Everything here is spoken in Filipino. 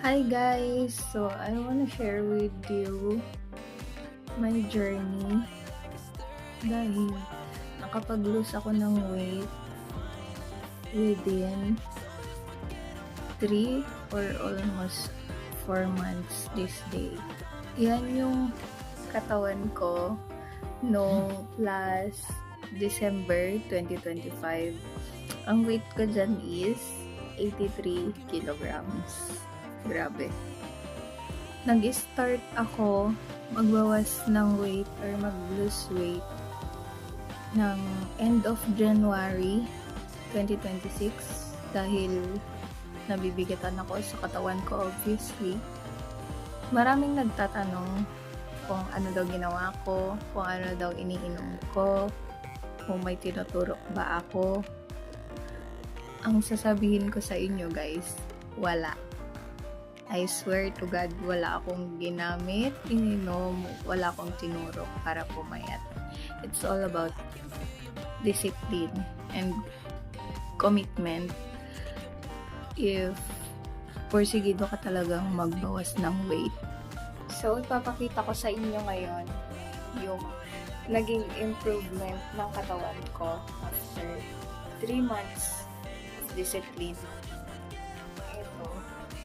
Hi guys! So, I wanna share with you my journey dahil nakapag-lose ako ng weight within 3 or almost 4 months this day. Yan yung katawan ko no last December 2025. Ang weight ko dyan is 83 kilograms. Grabe. Nag-start ako magbawas ng weight or mag-lose weight ng end of January 2026 dahil nabibigatan ako sa katawan ko obviously. Maraming nagtatanong kung ano daw ginawa ko, kung ano daw iniinom ko, kung may tinuturok ba ako. Ang sasabihin ko sa inyo guys, wala. I swear to God, wala akong ginamit, ininom, wala akong tinurok para pumayat. It's all about discipline and commitment. If porsigido ka talagang magbawas ng weight. So, ipapakita ko sa inyo ngayon yung naging improvement ng katawan ko after 3 months of discipline